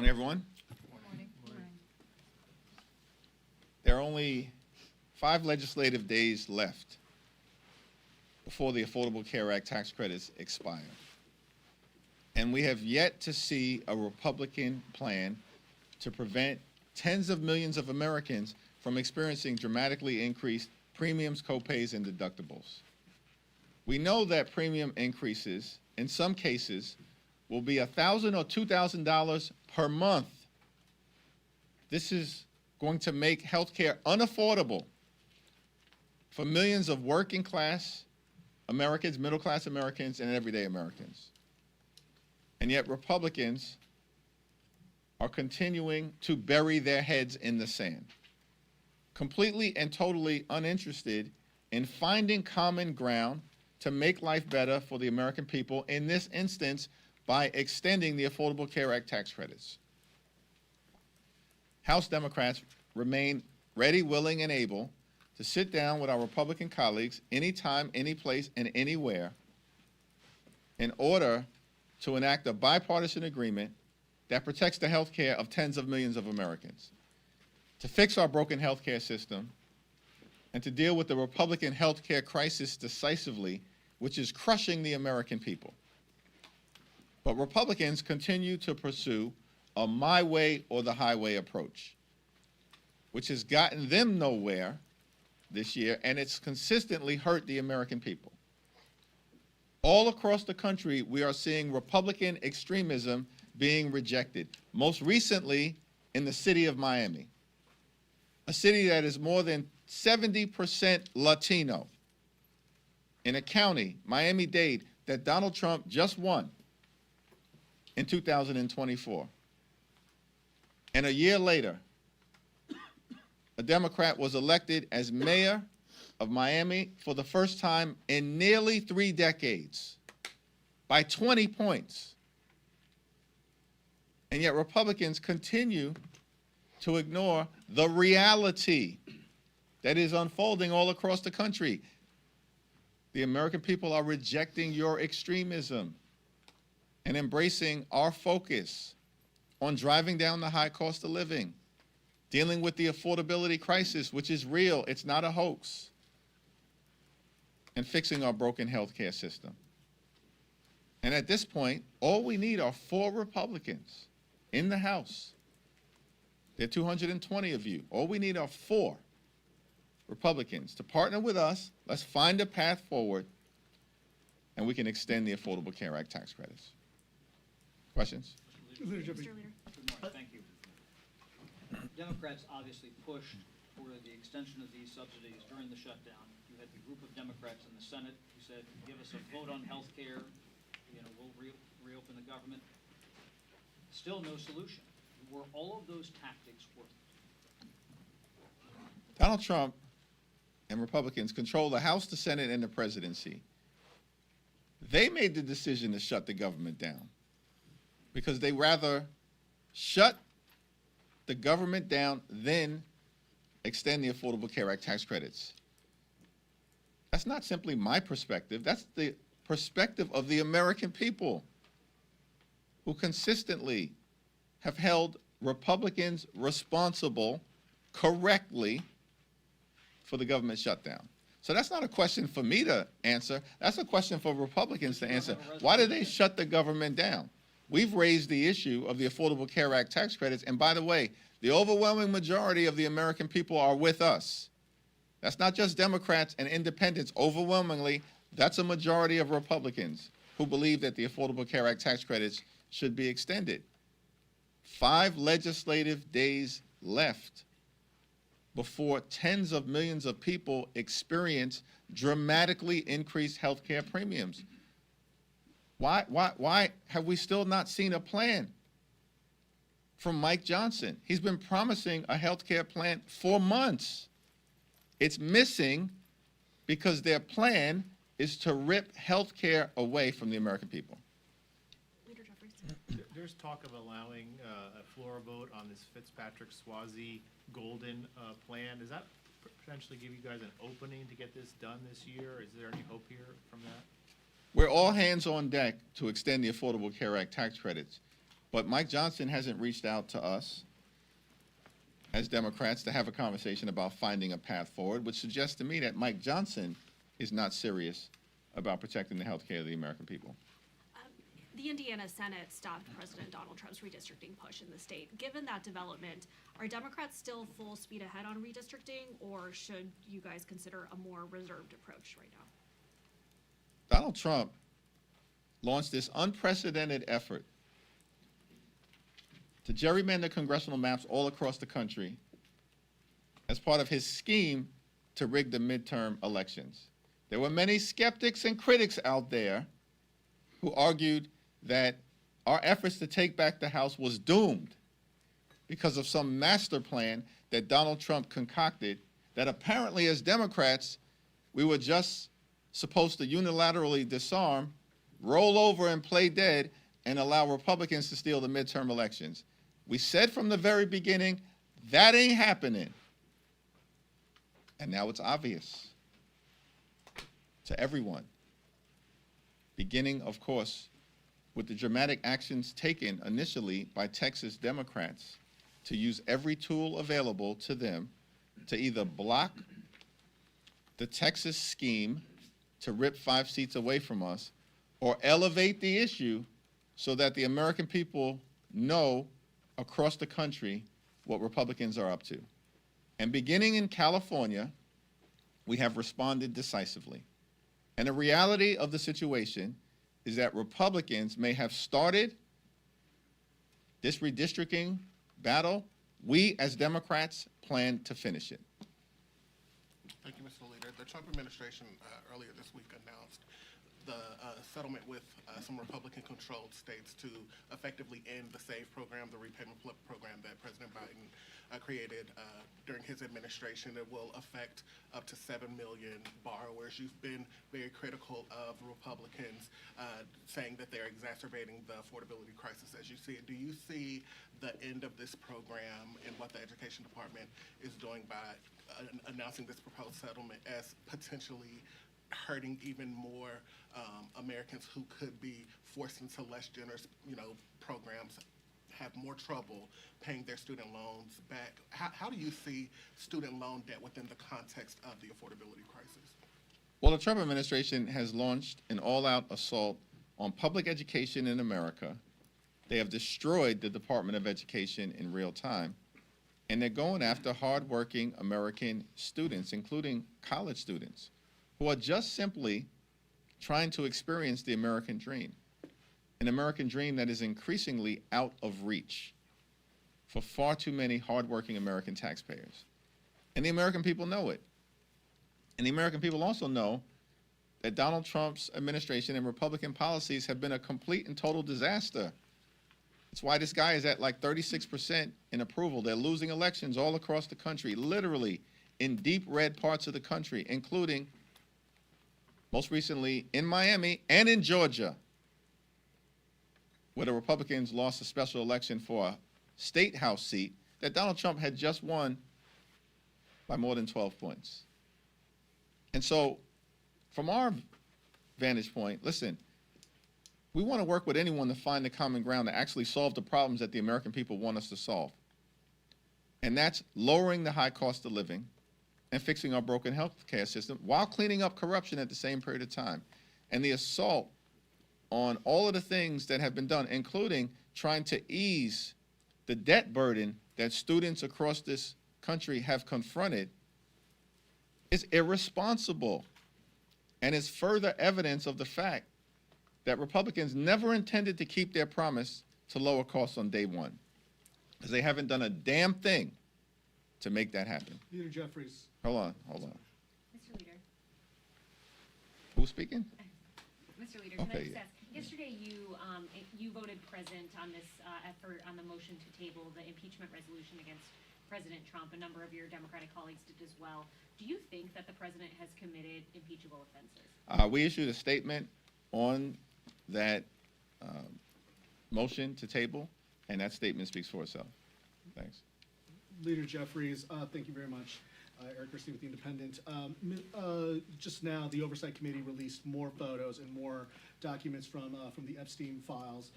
Morning, everyone. Morning. There are only 5 legislative days left before the Affordable Care Act tax credits expire. And we have yet to see a Republican plan to prevent tens of millions of Americans from experiencing dramatically increased premiums, copays, and deductibles. We know that premium increases, in some cases, will be $1,000 or $2,000 per month. This is going to make health care unaffordable for millions of working class Americans, middle class Americans, and everyday Americans. And yet Republicans are continuing to bury their heads in the sand, completely and totally uninterested in finding common ground to make life better for the American people, in this instance, by extending the Affordable Care Act tax credits. House Democrats remain ready, willing, and able to sit down with our Republican colleagues anytime, any place, and anywhere in order to enact a bipartisan agreement that protects the health care of tens of millions of Americans, to fix our broken health care system, and to deal with the Republican health care crisis decisively, which is crushing the American people. But Republicans continue to pursue a my way or the highway approach, which has gotten them nowhere this year, and it's consistently hurt the American people. All across the country, we are seeing Republican extremism being rejected, most recently in the city of Miami, a city that is more than 70% Latino, in a county, Miami-Dade, that Donald Trump just won in 2024. And a year later, a Democrat was elected as mayor of Miami for the first time in nearly 3 decades by 20 points. And yet Republicans continue to ignore the reality that is unfolding all across the country. The American people are rejecting your extremism and embracing our focus on driving down the high cost of living, dealing with the affordability crisis, which is real, it's not a hoax, and fixing our broken health care system. And at this point, all we need are 4 Republicans in the House. There are 220 of you. All we need are 4 Republicans to partner with us. Let's find a path forward, and we can extend the Affordable Care Act tax credits. Questions? Mr. Leader. Good morning, thank you. Democrats obviously pushed for the extension of these subsidies during the shutdown. You had the group of Democrats in the Senate who said, give us a vote on health care, we'll reopen the government. Still no solution. Were all of those tactics worth it? Donald Trump and Republicans control the House, the Senate, and the presidency. They made the decision to shut the government down because they rather shut the government down than extend the Affordable Care Act tax credits. That's not simply my perspective. That's the perspective of the American people, who consistently have held Republicans responsible correctly for the government shutdown. So that's not a question for me to answer. That's a question for Republicans to answer. Why did they shut the government down? We've raised the issue of the Affordable Care Act tax credits, and by the way, the overwhelming majority of the American people are with us. That's not just Democrats and independents. Overwhelmingly, that's a majority of Republicans who believe that the Affordable Care Act tax credits should be extended. 5 legislative days left before tens of millions of people experience dramatically increased health care premiums. Why have we still not seen a plan from Mike Johnson? He's been promising a health care plan for months. It's missing because their plan is to rip health care away from the American people. Leader Jeffries. There's talk of allowing a floor vote on this Fitzpatrick-Swayze Golden plan. Does that potentially give you guys an opening to get this done this year? Is there any hope here from that? We're all hands on deck to extend the Affordable Care Act tax credits. But Mike Johnson hasn't reached out to us as Democrats to have a conversation about finding a path forward, which suggests to me that Mike Johnson is not serious about protecting the health care of the American people. The Indiana Senate stopped President Donald Trump's redistricting push in the state. Given that development, are Democrats still full speed ahead on redistricting, or should you guys consider a more reserved approach right now? Donald Trump launched this unprecedented effort to gerrymander congressional maps all across the country as part of his scheme to rig the midterm elections. There were many skeptics and critics out there who argued that our efforts to take back the House was doomed because of some master plan that Donald Trump concocted that apparently as Democrats, we were just supposed to unilaterally disarm, roll over and play dead, and allow Republicans to steal the midterm elections. We said from the very beginning, that ain't happening. And now it's obvious to everyone. Beginning, of course, with the dramatic actions taken initially by Texas Democrats to use every tool available to them to either block the Texas scheme to rip 5 seats away from us or elevate the issue so that the American people know across the country what Republicans are up to. And beginning in California, we have responded decisively. And the reality of the situation is that Republicans may have started this redistricting battle. We, as Democrats, plan to finish it. Thank you, Mr. Leader. The Trump administration earlier this week announced the settlement with some Republican-controlled states to effectively end the SAVE program, the repayment program that President Biden created during his administration. It will affect up to 7 million borrowers. You've been very critical of Republicans, saying that they're exacerbating the affordability crisis as you see it. Do you see the end of this program and what the Education Department is doing by announcing this proposed settlement as potentially hurting even more Americans who could be forced into less generous, programs, have more trouble paying their student loans back? How do you see student loan debt within the context of the affordability crisis? Well, the Trump administration has launched an all-out assault on public education in America. They have destroyed the Department of Education in real time, and they're going after hardworking American students, including college students, who are just simply trying to experience the American dream, an American dream that is increasingly out of reach for far too many hardworking American taxpayers. And the American people know it. And the American people also know that Donald Trump's administration and Republican policies have been a complete and total disaster. It's why this guy is at like 36% in approval. They're losing elections all across the country, literally in deep red parts of the country, including most recently in Miami and in Georgia, where the Republicans lost a special election for a state house seat that Donald Trump had just won by more than 12 points. And so, from our vantage point, listen, we want to work with anyone to find the common ground to actually solve the problems that the American people want us to solve. And that's lowering the high cost of living and fixing our broken health care system while cleaning up corruption at the same period of time. And the assault on all of the things that have been done, including trying to ease the debt burden that students across this country have confronted, is irresponsible and is further evidence of the fact that Republicans never intended to keep their promise to lower costs on day one, because they haven't done a damn thing to make that happen. Leader Jeffries. Hold on. Mr. Leader. Who's speaking? Mr. Leader, can I Okay, just yeah. ask, yesterday you voted present on this effort on the motion to table the impeachment resolution against President Trump. A number of your Democratic colleagues did as well. Do you think that the president has committed impeachable offenses? We issued a statement on that motion to table, and that statement speaks for itself. Thanks. Leader Jeffries, thank you very much. Eric Christie with The Independent. Just now, the Oversight Committee released more photos and more documents from the Epstein files.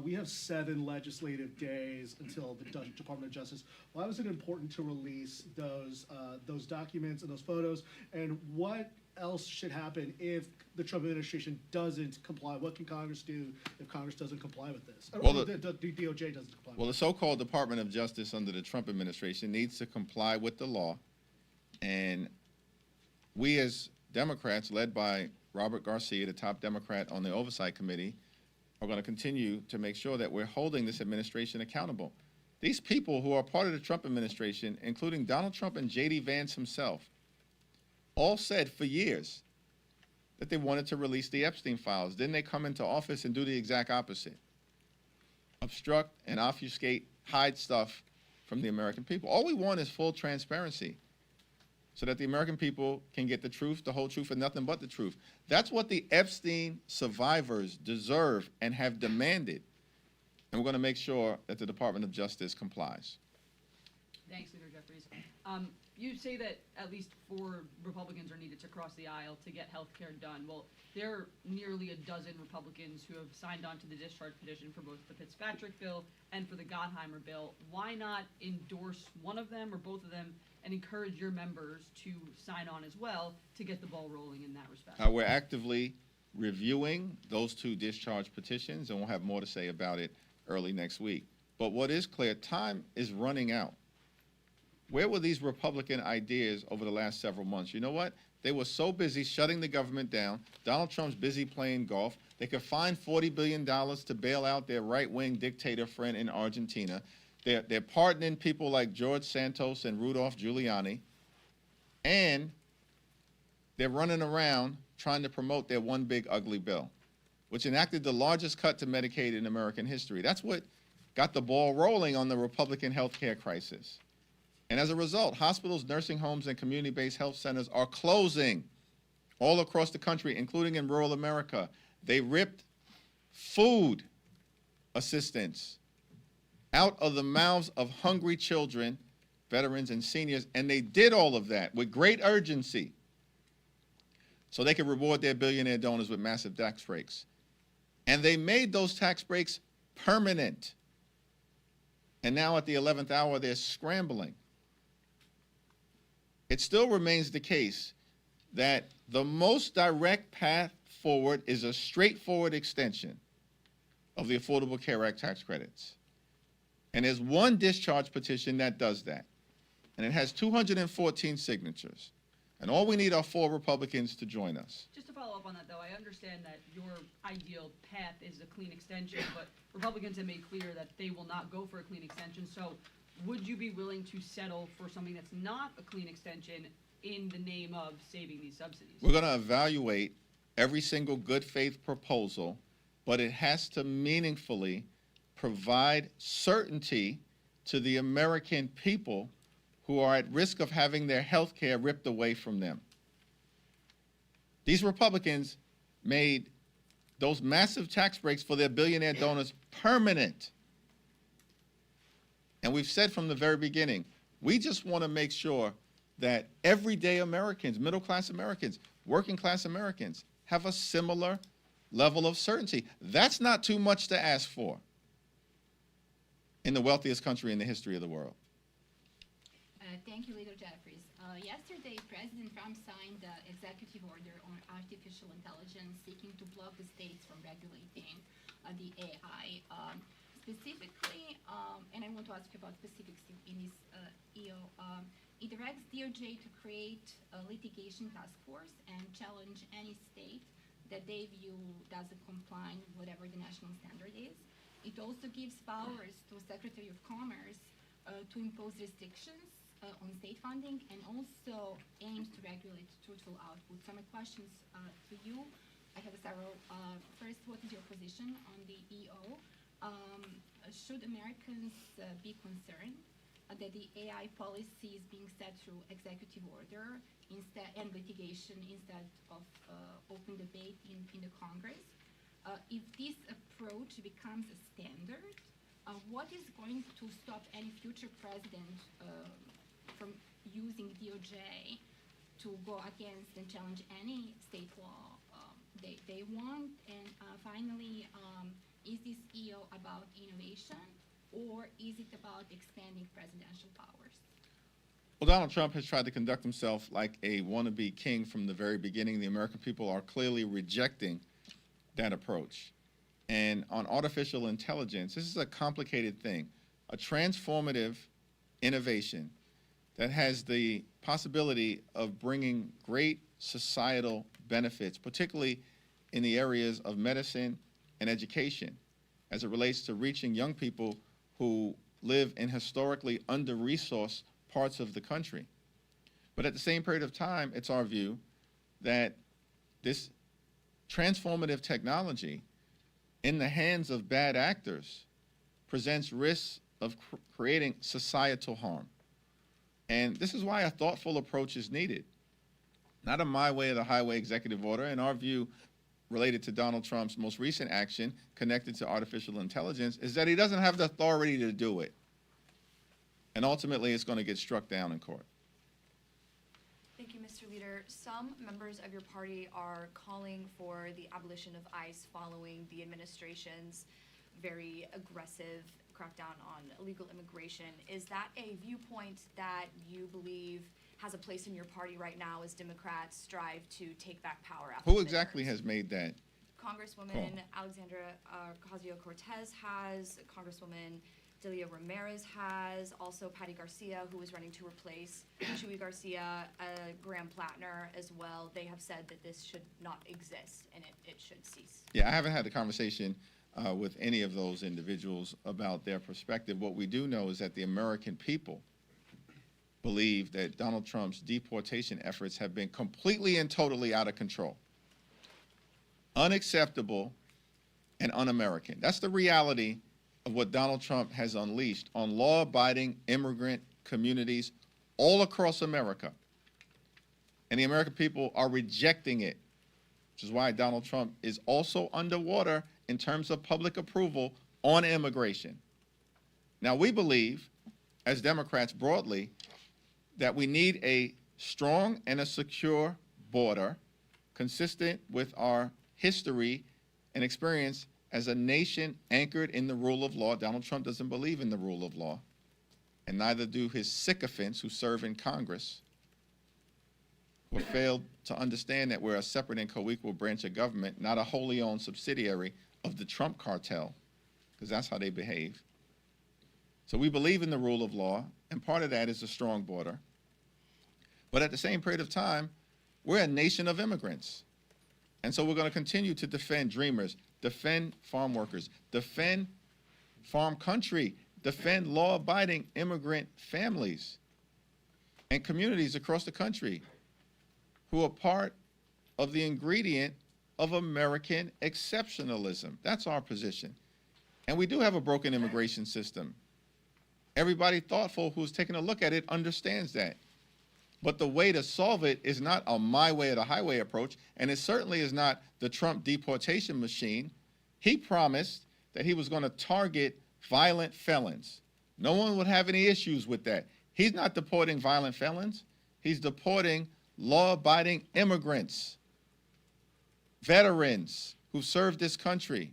We have 7 legislative days until the Department of Justice. Why was it important to release those documents and those photos? And what else should happen if the Trump administration doesn't comply? What can Congress do if Congress doesn't comply with this? Well, Or the DOJ doesn't comply Well, with the so-called Department of Justice under the Trump administration needs to comply with the law. And we as Democrats, led by Robert Garcia, the top Democrat on the Oversight Committee, are going to continue to make sure that we're holding this administration accountable. These people who are part of the Trump administration, including Donald Trump and J.D. Vance himself, all said for years that they wanted to release the Epstein files. Then they come into office and do the exact opposite. Obstruct and obfuscate, hide stuff from the American people. All we want is full transparency so that the American people can get the truth, the whole truth, and nothing but the truth. That's what the Epstein survivors deserve and have demanded. And we're going to make sure that the Department of Justice complies. Thanks, Leader Jeffries. You say that at least 4 Republicans are needed to cross the aisle to get health care done. Well, there are nearly a dozen Republicans who have signed on to the discharge petition for both the Fitzpatrick bill and for the Gottheimer bill. Why not endorse one of them or both of them and encourage your members to sign on as well to get the ball rolling in that respect? We're actively reviewing those 2 discharge petitions, and we'll have more to say about it early next week. But what is clear, time is running out. Where were these Republican ideas over the last several months? You know what? They were so busy shutting the government down. Donald Trump's busy playing golf. They could find $40 billion to bail out their right-wing dictator friend in Argentina. They're pardoning people like George Santos and Rudolph Giuliani. And they're running around trying to promote their one big ugly bill, which enacted the largest cut to Medicaid in American history. That's what got the ball rolling on the Republican health care crisis. And as a result, hospitals, nursing homes, and community-based health centers are closing all across the country, including in rural America. They ripped food assistance out of the mouths of hungry children, veterans, and seniors, and they did all of that with great urgency so they could reward their billionaire donors with massive tax breaks. And they made those tax breaks permanent. And now at the 11th hour, they're scrambling. It still remains the case that the most direct path forward is a straightforward extension of the Affordable Care Act tax credits. And there's one discharge petition that does that. And it has 214 signatures. And all we need are 4 Republicans to join us. Just to follow up on that, though, I understand that your ideal path is a clean extension, but Republicans have made clear that they will not go for a clean extension. So would you be willing to settle for something that's not a clean extension in the name of saving these subsidies? We're going to evaluate every single good faith proposal, but it has to meaningfully provide certainty to the American people who are at risk of having their health care ripped away from them. These Republicans made those massive tax breaks for their billionaire donors permanent. And we've said from the very beginning, we just want to make sure that everyday Americans, middle-class Americans, working-class Americans have a similar level of certainty. That's not too much to ask for in the wealthiest country in the history of the world. Thank you, Leader Jeffries. Yesterday, President Trump signed the executive order on artificial intelligence seeking to block the states from regulating the AI. Specifically, and I want to ask you about specifics in this EO, it directs DOJ to create a litigation task force and challenge any state that they view doesn't comply with whatever the national standard is. It also gives powers to Secretary of Commerce to impose restrictions on state funding and also aims to regulate truthful output. So my questions to you, I have several. First, what is your position on the EO? Should Americans be concerned that the AI policy is being set through executive order instead and litigation instead of open debate in the Congress? If this approach becomes a standard, what is going to stop any future president from using DOJ to go against and challenge any state law they want? And finally, is this EO about innovation, or is it about expanding presidential powers? Well, Donald Trump has tried to conduct himself like a wannabe king from the very beginning. The American people are clearly rejecting that approach. And on artificial intelligence, this is a complicated thing, a transformative innovation that has the possibility of bringing great societal benefits, particularly in the areas of medicine and education, as it relates to reaching young people who live in historically under-resourced parts of the country. But at the same period of time, it's our view that this transformative technology in the hands of bad actors presents risks of creating societal harm. And this is why a thoughtful approach is needed. Not a my way or the highway executive order. In our view, related to Donald Trump's most recent action connected to artificial intelligence, is that he doesn't have the authority to do it. And ultimately, it's going to get struck down in court. Thank you, Mr. Leader. Some members of your party are calling for the abolition of ICE following the administration's very aggressive crackdown on illegal immigration. Is that a viewpoint that you believe has a place in your party right now as Democrats strive to take back power after Who the exactly midterms? has made that? Congresswoman Alexandra Ocasio-Cortez has, Congresswoman Delia Ramirez has, also Patty Garcia, who is running to replace Chuy Garcia, Graham Plattner as well. They have said that this should not exist and it should cease. Yeah, I haven't had a conversation with any of those individuals about their perspective. What we do know is that the American people believe that Donald Trump's deportation efforts have been completely and totally out of control, unacceptable, and un-American. That's the reality of what Donald Trump has unleashed on law-abiding immigrant communities all across America. And the American people are rejecting it, which is why Donald Trump is also underwater in terms of public approval on immigration. Now, we believe, as Democrats broadly, that we need a strong and a secure border consistent with our history and experience as a nation anchored in the rule of law. Donald Trump doesn't believe in the rule of law, and neither do his sycophants who serve in Congress, who have failed to understand that we're a separate and co-equal branch of government, not a wholly owned subsidiary of the Trump cartel, because that's how they behave. So we believe in the rule of law, and part of that is a strong border. But at the same period of time, we're a nation of immigrants. And so we're going to continue to defend dreamers, defend farm workers, defend farm country, defend law-abiding immigrant families and communities across the country who are part of the ingredient of American exceptionalism. That's our position. And we do have a broken immigration system. Everybody thoughtful who's taken a look at it understands that. But the way to solve it is not a my way or the highway approach, and it certainly is not the Trump deportation machine. He promised that he was going to target violent felons. No one would have any issues with that. He's not deporting violent felons. He's deporting law-abiding immigrants, veterans who served this country,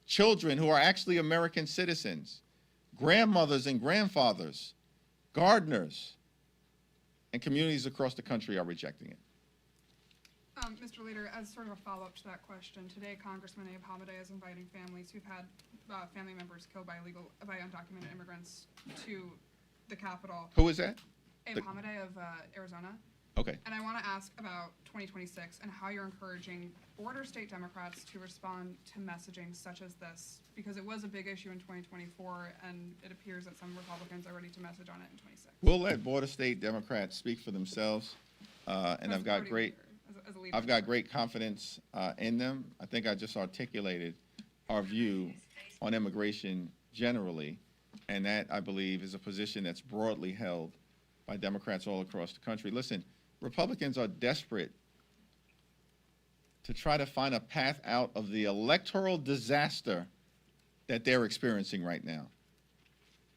children who are actually American citizens, grandmothers and grandfathers, gardeners, and communities across the country are rejecting it. Mr. Leader, as sort of a follow-up to that question, today Congressman Abe Hamadeh is inviting families who've had family members killed by undocumented immigrants to the Capitol. Who is that? Abe Hamadeh of Arizona. Okay. And I want to ask about 2026 and how you're encouraging border state Democrats to respond to messaging such as this, because it was a big issue in 2024, and it appears that some Republicans are ready to message on it in 26. We'll let border state Democrats speak for themselves, and As I've a got party great, leader, as a leader. I've got great confidence in them. I think I just articulated our view on immigration generally, and that, I believe, is a position that's broadly held by Democrats all across the country. Listen, Republicans are desperate to try to find a path out of the electoral disaster that they're experiencing right now.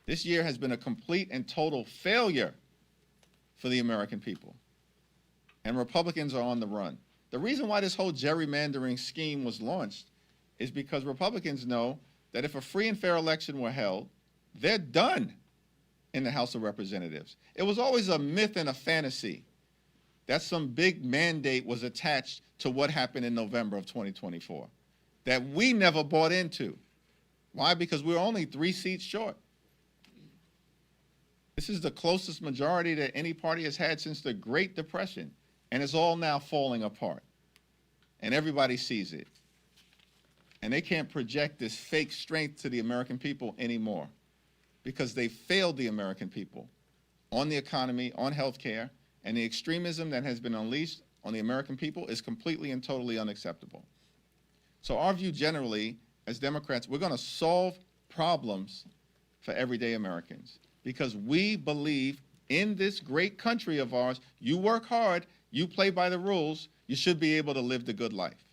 This year has been a complete and total failure for the American people. And Republicans are on the run. The reason why this whole gerrymandering scheme was launched is because Republicans know that if a free and fair election were held, they're done in the House of Representatives. It was always a myth and a fantasy that some big mandate was attached to what happened in November of 2024 that we never bought into. Why? Because we were only 3 seats short. This is the closest majority that any party has had since the Great Depression, and it's all now falling apart. And everybody sees it. And they can't project this fake strength to the American people anymore because they failed the American people on the economy, on health care, and the extremism that has been unleashed on the American people is completely and totally unacceptable. So our view generally, as Democrats, we're going to solve problems for everyday Americans because we believe in this great country of ours, you work hard, you play by the rules, you should be able to live the good life.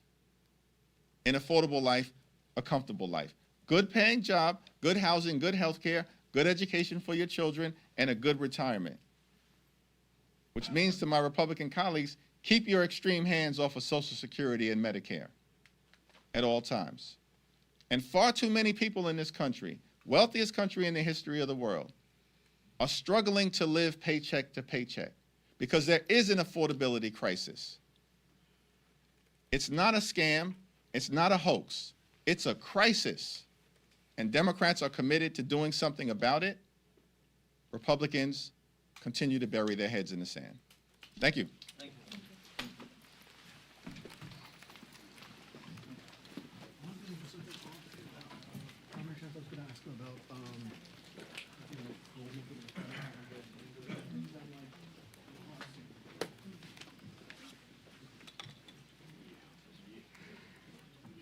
An affordable life, a comfortable life. Good paying job, good housing, good health care, good education for your children, and a good retirement. Which means to my Republican colleagues, keep your extreme hands off of Social Security and Medicare at all times. And far too many people in this country, wealthiest country in the history of the world, are struggling to live paycheck to paycheck because there is an affordability crisis. It's not a scam. It's not a hoax. It's a crisis. And Democrats are committed to doing something about it. Republicans continue to bury their heads in the sand. Thank you. Thank you. One thing just about, I was going to ask about, golden